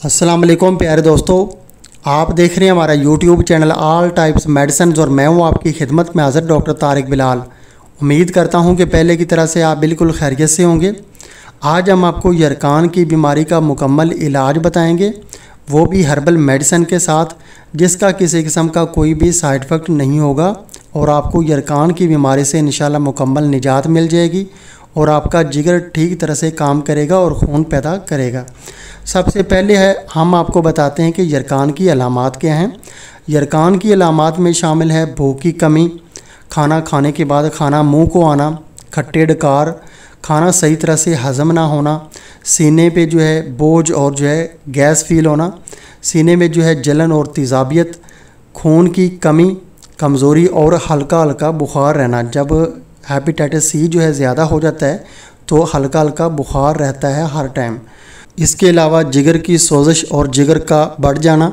अस्सलाम वालेकुम प्यारे दोस्तों, आप देख रहे हैं हमारा YouTube channel all types medicine और मैं हूं आपकी खिदमत में हाज़िर डॉक्टर तारिक बिलाल। उम्मीद करता हूं कि पहले की तरह से आप बिल्कुल खैरियत से होंगे। आज हम आपको यरकान की बीमारी का मुकम्मल इलाज बताएंगे, वो भी हर्बल मेडिसिन के साथ, जिसका किसी किस्म का कोई भी साइड इफ़ेक्ट नहीं होगा और आपको यरकान की बीमारी से इंशाल्लाह मुकम्मल निजात मिल जाएगी और आपका जिगर ठीक तरह से काम करेगा और खून पैदा करेगा। सबसे पहले हम आपको बताते हैं कि यरकान की अलामात क्या हैं। यरकान की अलामात में शामिल है भूख की कमी, खाना खाने के बाद खाना मुंह को आना, खट्टे डकार, खाना सही तरह से हज़म ना होना, सीने पे जो है बोझ और जो है गैस फील होना, सीने में जो है जलन और तेज़ाबियत, खून की कमी, कमज़ोरी और हल्का हल्का बुखार रहना। जब हेपेटाइटिस सी जो है ज़्यादा हो जाता है तो हल्का हल्का बुखार रहता है हर टाइम। इसके अलावा जिगर की सोजिश और जिगर का बढ़ जाना,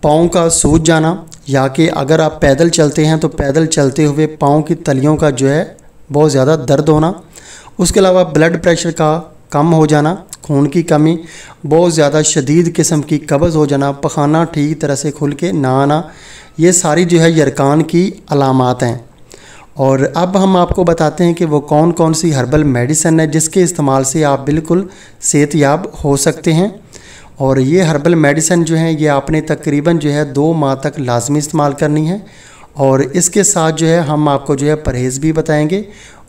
पाँव का सूज जाना, या कि अगर आप पैदल चलते हैं तो पैदल चलते हुए पाँव की तलियों का जो है बहुत ज़्यादा दर्द होना। उसके अलावा ब्लड प्रेशर का कम हो जाना, खून की कमी, बहुत ज़्यादा शदीद किस्म की कब्ज़ हो जाना, पखाना ठीक तरह से खुल के ना आना, ये सारी जो है यरकान की अलामात हैं। और अब हम आपको बताते हैं कि वो कौन कौन सी हर्बल मेडिसिन है जिसके इस्तेमाल से आप बिल्कुल सेहतयाब हो सकते हैं। और ये हर्बल मेडिसिन जो है ये आपने तकरीबन जो है 2 माह तक लाजमी इस्तेमाल करनी है। और इसके साथ जो है हम आपको जो है परहेज़ भी बताएंगे,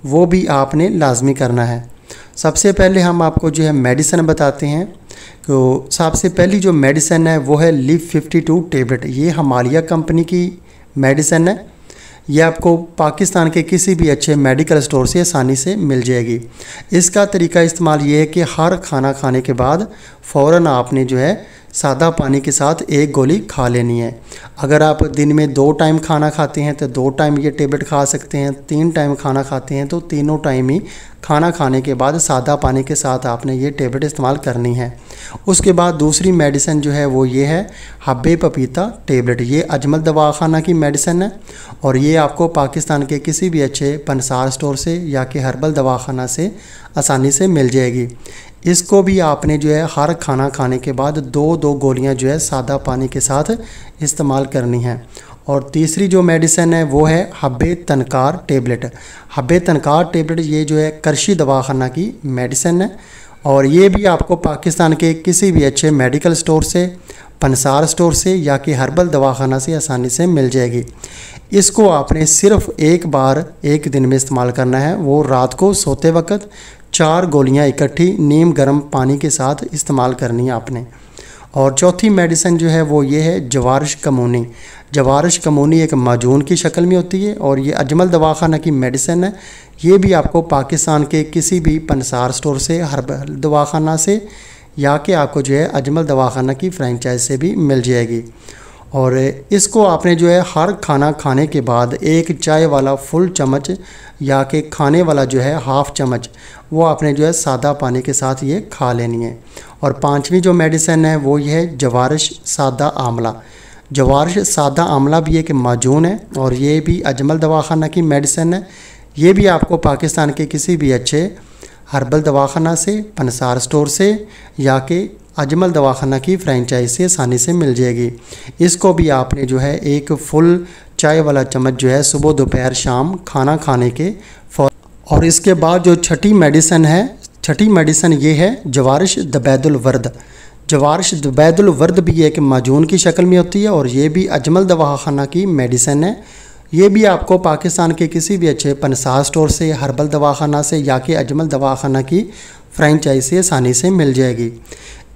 वो भी आपने लाजमी करना है। सबसे पहले हम आपको जो है मेडिसिन बताते हैं। तो सबसे पहली जो मेडिसिन है वो है लिव 52 टेबलेट। ये हिमालय कंपनी की मेडिसिन है। ये आपको पाकिस्तान के किसी भी अच्छे मेडिकल स्टोर से आसानी से मिल जाएगी। इसका तरीका इस्तेमाल ये है कि हर खाना खाने के बाद फ़ौरन आपने जो है सादा पानी के साथ 1 गोली खा लेनी है। अगर आप दिन में 2 टाइम खाना खाते हैं तो 2 टाइम ये टेबलेट खा सकते हैं, 3 टाइम खाना खाते हैं तो तीनों टाइम ही खाना खाने के बाद सादा पानी के साथ आपने ये टेबलेट इस्तेमाल करनी है। उसके बाद दूसरी मेडिसिन जो है वो ये है हब्बे पपीता टेबलेट। ये अजमल दवाखाना की मेडिसिन है और ये आपको पाकिस्तान के किसी भी अच्छे पंसार स्टोर से या कि हर्बल दवाखाना से आसानी से मिल जाएगी। इसको भी आपने जो है हर खाना खाने के बाद 2-2 गोलियां जो है सादा पानी के साथ इस्तेमाल करनी है। और तीसरी जो मेडिसिन है वो है हब्बे तनकार टेबलेट। हब्बे तनकार टेबलेट ये जो है करशी दवाखाना की मेडिसिन है और ये भी आपको पाकिस्तान के किसी भी अच्छे मेडिकल स्टोर से, पंसार स्टोर से या कि हर्बल दवाखाना से आसानी से मिल जाएगी। इसको आपने सिर्फ एक बार एक दिन में इस्तेमाल करना है, वो रात को सोते वक्त 4 गोलियां इकट्ठी नीम गर्म पानी के साथ इस्तेमाल करनी है आपने। और चौथी मेडिसिन जो है वो ये है जवारिश कमूनी। जवारिश कमूनी एक माजून की शक्ल में होती है और ये अजमल दवाखाना की मेडिसिन है। ये भी आपको पाकिस्तान के किसी भी पंसार स्टोर से, हर्बल दवाखाना से या कि आपको जो है अजमल दवाखाना की फ्रेंचाइज से भी मिल जाएगी। और इसको आपने जो है हर खाना खाने के बाद 1 चाय वाला फुल चम्मच या कि खाने वाला जो है हाफ़ चम्मच वो आपने जो है सादा पानी के साथ ये खा लेनी है। और 5वीं जो मेडिसिन है वो ये है जवारिश सादा आंवला। जवारिश सादा आंवला भी एक माजून है और ये भी अजमल दवाखाना की मेडिसिन है। ये भी आपको पाकिस्तान के किसी भी अच्छे हर्बल दवाखाना से, पंसार स्टोर से या कि अजमल दवाखाना की फ्रेंचाइज से आसानी से मिल जाएगी। इसको भी आपने जो है 1 फुल चाय वाला चम्मच जो है सुबह दोपहर शाम खाना खाने के और इसके बाद जो छठी मेडिसिन है, छठी मेडिसिन ये है जवारिश दबैदुल वर्द। जवारिश दबैदुल वर्द भी एक माजून की शक्ल में होती है और ये भी अजमल दवाखाना की मेडिसिन है। ये भी आपको पाकिस्तान के किसी भी अच्छे पंसार स्टोर से, हर्बल दवाखाना से या कि अजमल दवाखाना की फ्रेंचाइज से आसानी से मिल जाएगी।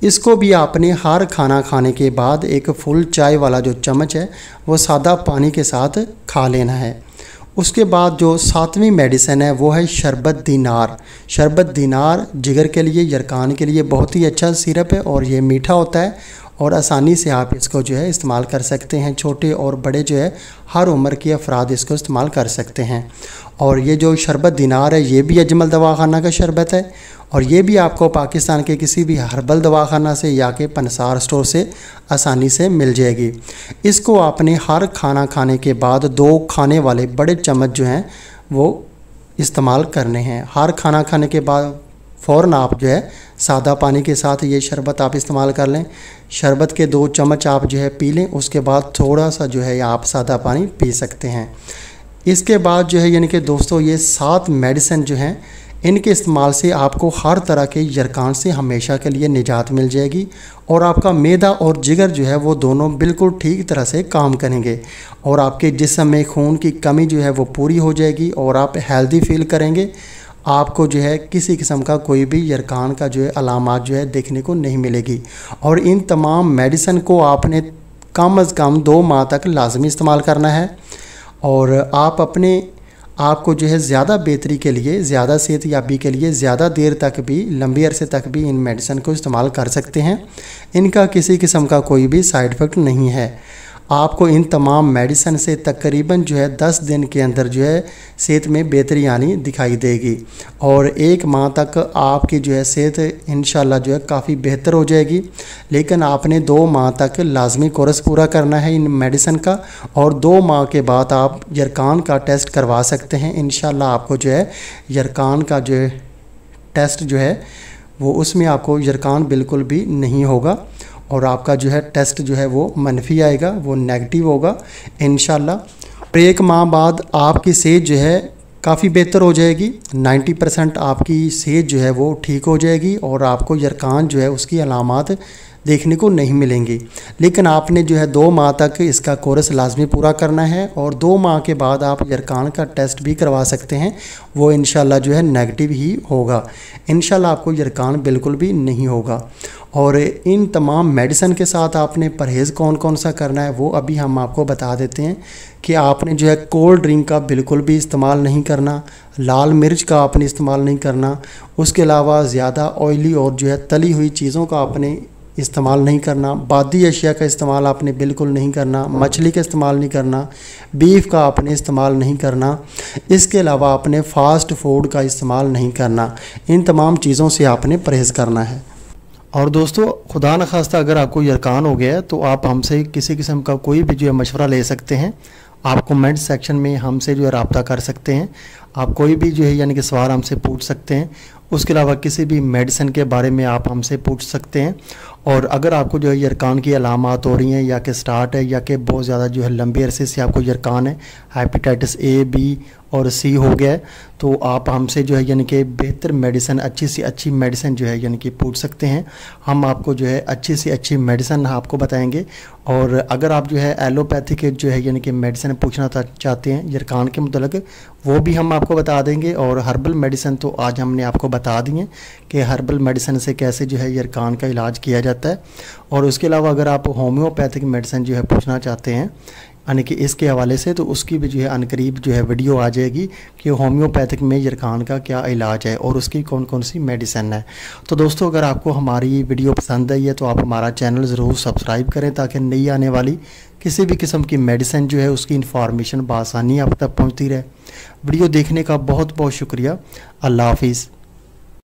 इसको भी आपने हर खाना खाने के बाद 1 फुल चाय वाला जो चम्मच है वो सादा पानी के साथ खा लेना है। उसके बाद जो 7वीं मेडिसिन है वो है शरबत दीनार। शरबत दीनार जिगर के लिए, यरकान के लिए बहुत ही अच्छा सिरप है और ये मीठा होता है और आसानी से आप इसको जो है इस्तेमाल कर सकते हैं। छोटे और बड़े जो है हर उम्र के अफराद इसको इस्तेमाल कर सकते हैं। और ये जो शरबत दीनार है ये भी अजमल दवाखाना का शरबत है और ये भी आपको पाकिस्तान के किसी भी हर्बल दवाखाना से या के पंसार स्टोर से आसानी से मिल जाएगी। इसको आपने हर खाना खाने के बाद 2 खाने वाले बड़े चम्मच जो हैं वो इस्तेमाल करने हैं। हर खाना खाने के बाद फ़ौरन आप जो है सादा पानी के साथ ये शरबत आप इस्तेमाल कर लें। शरबत के 2 चम्मच आप जो है पी लें, उसके बाद थोड़ा सा जो है आप सादा पानी पी सकते हैं। इसके बाद जो है यानी कि दोस्तों ये 7 मेडिसिन जो हैं इनके इस्तेमाल से आपको हर तरह के यरकान से हमेशा के लिए निजात मिल जाएगी और आपका मैदा और जिगर जो है वो दोनों बिल्कुल ठीक तरह से काम करेंगे और आपके जिस्म में खून की कमी जो है वो पूरी हो जाएगी और आप हेल्दी फील करेंगे। आपको जो है किसी किस्म का कोई भी यरकान का जो है अलामात जो है देखने को नहीं मिलेगी। और इन तमाम मेडिसिन को आपने कम अज़ कम 2 माह तक लाजमी इस्तेमाल करना है और आपको जो है ज़्यादा बेहतरी के लिए, ज़्यादा सेहत याबी के लिए ज़्यादा देर तक भी, लंबी अरसे तक भी इन मेडिसिन को इस्तेमाल कर सकते हैं। इनका किसी किस्म का कोई भी साइड इफ़ेक्ट नहीं है। आपको इन तमाम मेडिसिन से तकरीबन जो है 10 दिन के अंदर जो है सेहत में बेहतरी आनी दिखाई देगी और 1 माह तक आपकी जो है सेहत इंशाल्लाह जो है काफ़ी बेहतर हो जाएगी। लेकिन आपने 2 माह तक लाजमी कोर्स पूरा करना है इन मेडिसिन का और 2 माह के बाद आप यरकान का टेस्ट करवा सकते हैं। इंशाल्लाह आपको जो है यरकान का जो है टेस्ट जो है वो उसमें आपको यरकान बिल्कुल भी नहीं होगा और आपका जो है टेस्ट जो है वो मनफी आएगा, वो नेगेटिव होगा इंशाल्लाह। और 1 माह बाद आपकी सेहत जो है काफ़ी बेहतर हो जाएगी। 90% आपकी सेहत जो है वो ठीक हो जाएगी और आपको यरकान जो है उसकी अलामात देखने को नहीं मिलेंगी। लेकिन आपने जो है 2 माह तक इसका कोर्स लाजमी पूरा करना है और 2 माह के बाद आप यरकान का टेस्ट भी करवा सकते हैं, वो इंशाल्लाह जो है नेगेटिव ही होगा। इंशाल्लाह आपको यरकान बिल्कुल भी नहीं होगा। और इन तमाम मेडिसिन के साथ आपने परहेज़ कौन कौन सा करना है वो अभी हम आपको बता देते हैं कि आपने जो है कोल्ड ड्रिंक का बिल्कुल भी इस्तेमाल नहीं करना, लाल मिर्च का आपने इस्तेमाल नहीं करना, उसके अलावा ज़्यादा ऑयली और जो है तली हुई चीज़ों का आपने इस्तेमाल नहीं करना, बादी अशिया का इस्तेमाल आपने बिल्कुल नहीं करना, मछली का इस्तेमाल नहीं करना, बीफ का आपने इस्तेमाल नहीं करना, इसके अलावा आपने फ़ास्ट फूड का इस्तेमाल नहीं करना। इन तमाम चीज़ों से आपने परहेज़ करना है। और दोस्तों खुदा न खास्ता अगर आपको यरकान हो गया है तो आप हमसे किसी किस्म का कोई भी जो है मशवरा ले सकते हैं। आप कमेंट सेक्शन में हमसे जो है रब्ता कर सकते हैं। आप कोई भी जो है यानी कि सवाल हमसे पूछ सकते हैं। उसके अलावा किसी भी मेडिसिन के बारे में आप हमसे पूछ सकते हैं। और अगर आपको जो है यरकान की अलामात हो रही हैं या कि स्टार्ट है या कि बहुत ज़्यादा जो है लंबी अरसे से आपको यरकान है, हेपेटाइटिस A, B और C हो गया है, तो आप हमसे जो है यानी कि बेहतर मेडिसिन, अच्छी सी अच्छी मेडिसिन जो है यानी कि पूछ सकते हैं। हम आपको जो है अच्छी सी अच्छी मेडिसिन आपको बताएंगे। और अगर आप जो है एलोपैथी के जो है यानी कि मेडिसिन पूछना चाहते हैं यरकान के मुतल्लिक़, वो भी हम आपको बता देंगे। और हर्बल मेडिसिन तो आज हमने आपको बता दी हैं कि हर्बल मेडिसिन से कैसे जो है यरकान का इलाज किया जाता है। और उसके अलावा अगर आप होम्योपैथिक मेडिसिन जो है पूछना चाहते हैं यानी कि इसके हवाले से, तो उसकी भी जो है अनकरीब जो है वीडियो आ जाएगी कि होम्योपैथिक में यरकान का क्या इलाज है और उसकी कौन कौन सी मेडिसिन है। तो दोस्तों अगर आपको हमारी वीडियो पसंद आई है तो आप हमारा चैनल ज़रूर सब्सक्राइब करें ताकि नई आने वाली किसी भी किस्म की मेडिसिन जो है उसकी इन्फॉर्मेशन बआसानी आप तक पहुँचती रहे। वीडियो देखने का बहुत बहुत शुक्रिया। अल्लाह हाफिज़।